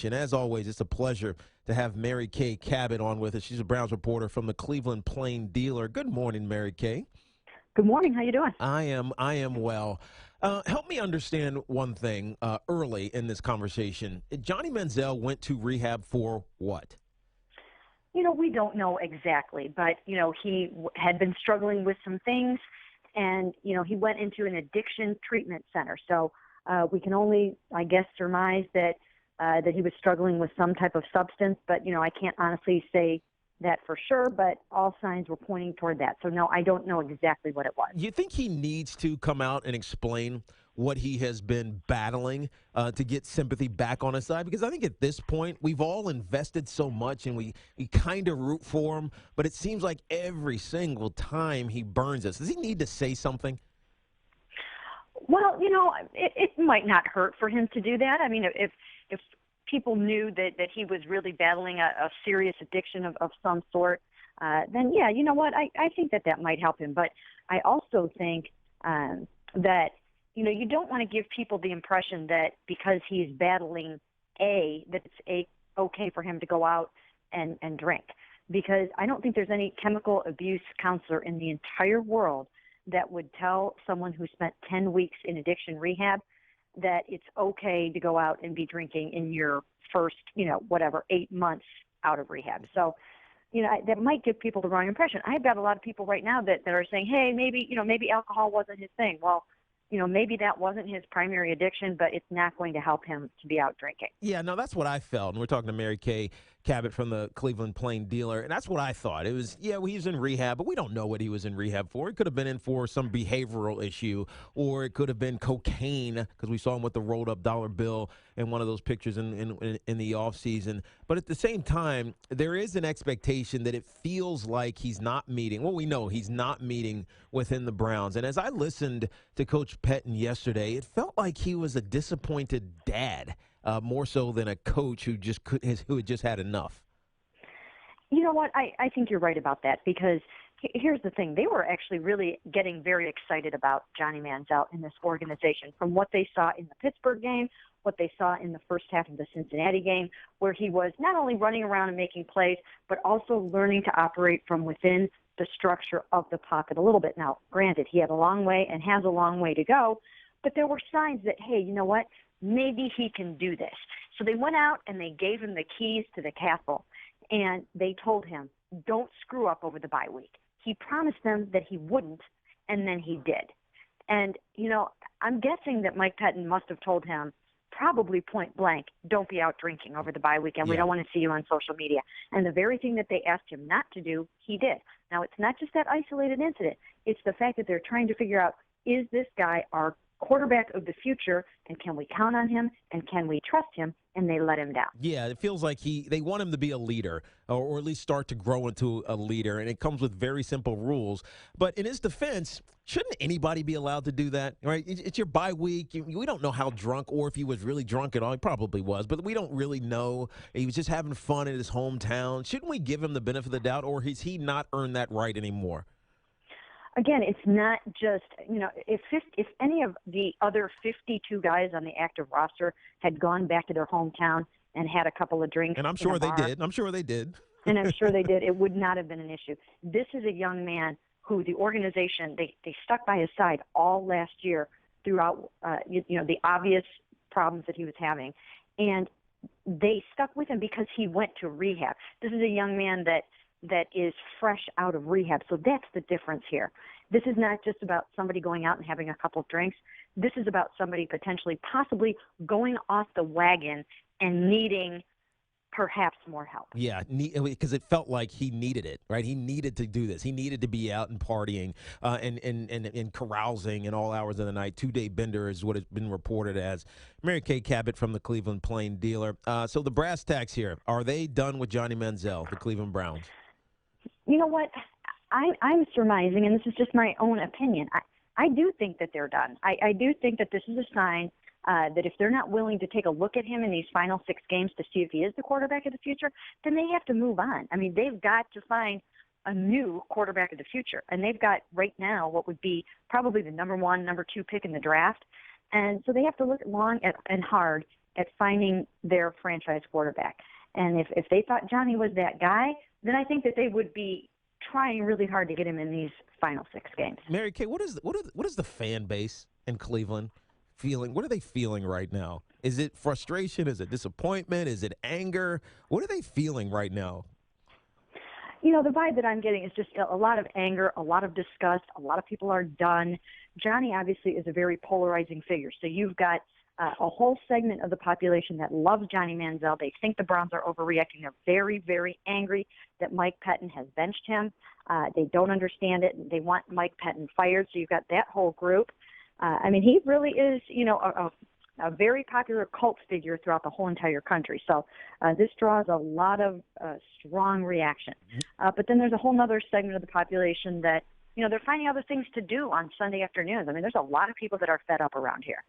And as always, it's a pleasure to have Mary Kay Cabot on with us. She's a Browns reporter from the Cleveland Plain Dealer. Good morning, Mary Kay. Good morning. How you doing? I am well. Help me understand one thing early in this conversation. Johnny Manziel went to rehab for what? We don't know exactly, but he had been struggling with some things, and he went into an addiction treatment center. So we can only, I guess, surmise that he was struggling with some type of substance, but I can't honestly say that for sure, but all signs were pointing toward that. So no, I don't know exactly what it was. You think he needs to come out and explain what he has been battling to get sympathy back on his side? Because I think at this point, we've all invested so much and we kind of root for him, but it seems like every single time he burns us. Does he need to say something? Well, it might not hurt for him to do that. I mean, if people knew that he was really battling a serious addiction of some sort, then yeah, you know what? I think that might help him. But I also think that you don't want to give people the impression that because he's battling that it's okay for him to go out and drink, because I don't think there's any chemical abuse counselor in the entire world that would tell someone who spent 10 weeks in addiction rehab that it's okay to go out and be drinking in your first, 8 months out of rehab. So, that might give people the wrong impression. I've got a lot of people right now that are saying, hey, maybe alcohol wasn't his thing. Well, maybe that wasn't his primary addiction, but it's not going to help him to be out drinking. Yeah, no, that's what I felt. And we're talking to Mary Kay Cabot from the Cleveland Plain Dealer, and that's what I thought. It was, yeah, well, he was in rehab, but we don't know what he was in rehab for. It could have been in for some behavioral issue, or it could have been cocaine, because we saw him with the rolled-up dollar bill in one of those pictures in the offseason. But at the same time, there is an expectation that it feels like he's not meeting. Well, we know he's not meeting within the Browns. And as I listened to Coach Pettin yesterday, it felt like he was a disappointed dad. More so than a coach who had just had enough. You know what? I think you're right about that, because here's the thing. They were actually really getting very excited about Johnny Manziel in this organization from what they saw in the Pittsburgh game, what they saw in the first half of the Cincinnati game, where he was not only running around and making plays, but also learning to operate from within the structure of the pocket a little bit. Now, granted, he had a long way and has a long way to go, but there were signs that, hey, you know what? Maybe he can do this. So they went out and they gave him the keys to the castle, and they told him, don't screw up over the bye week. He promised them that he wouldn't, and then he did. And, I'm guessing that Mike Pettin must have told him probably point blank, don't be out drinking over the bye weekend. We don't want to see you on social media. And the very thing that they asked him not to do, he did. Now, it's not just that isolated incident. It's the fact that they're trying to figure out, is this guy our quarterback of the future, and can we count on him, and can we trust him? And they let him down. Yeah, it feels like they want him to be a leader, or at least start to grow into a leader, and it comes with very simple rules. But in his defense, shouldn't anybody be allowed to do that? Right? It's your bye week. We don't know how drunk, or if he was really drunk at all. He probably was, but we don't really know. He was just having fun in his hometown. Shouldn't we give him the benefit of the doubt, or has he not earned that right anymore? Again, it's not just, if any of the other 52 guys on the active roster had gone back to their hometown and had a couple of drinks, and I'm sure they did. I'm sure they did. And I'm sure they did. It would not have been an issue. This is a young man who the organization, they stuck by his side all last year throughout, the obvious problems that he was having. And they stuck with him because he went to rehab. This is a young man that is fresh out of rehab. So that's the difference here. This is not just about somebody going out and having a couple of drinks. This is about somebody possibly going off the wagon and needing perhaps more help. Yeah, because it felt like he needed it, right? He needed to do this. He needed to be out and partying and carousing in all hours of the night. Two-day bender is what has been reported as. Mary Kay Cabot from the Cleveland Plain Dealer. So the brass tacks here, are they done with Johnny Manziel, the Cleveland Browns? You know what? I'm surmising, and this is just my own opinion. I do think that they're done. I do think that this is a sign that if they're not willing to take a look at him in these final 6 games to see if he is the quarterback of the future, then they have to move on. I mean, they've got to find a new quarterback of the future. And they've got right now what would be probably the number 1, number 2 pick in the draft. And so they have to look long and hard at finding their franchise quarterback. And if they thought Johnny was that guy, then I think that they would be trying really hard to get him in these final 6 games. Mary Kay, what is the fan base in Cleveland feeling? What are they feeling right now? Is it frustration? Is it disappointment? Is it anger? What are they feeling right now? The vibe that I'm getting is just a lot of anger, a lot of disgust. A lot of people are done. Johnny obviously is a very polarizing figure. So you've got a whole segment of the population that loves Johnny Manziel. They think the Browns are overreacting. They're very, very angry that Mike Pettin has benched him. They don't understand it. They want Mike Pettin fired. So you've got that whole group. He really is, a very popular cult figure throughout the whole entire country. So this draws a lot of strong reaction. But then there's a whole other segment of the population that, they're finding other things to do on Sunday afternoons. There's a lot of people that are fed up around here.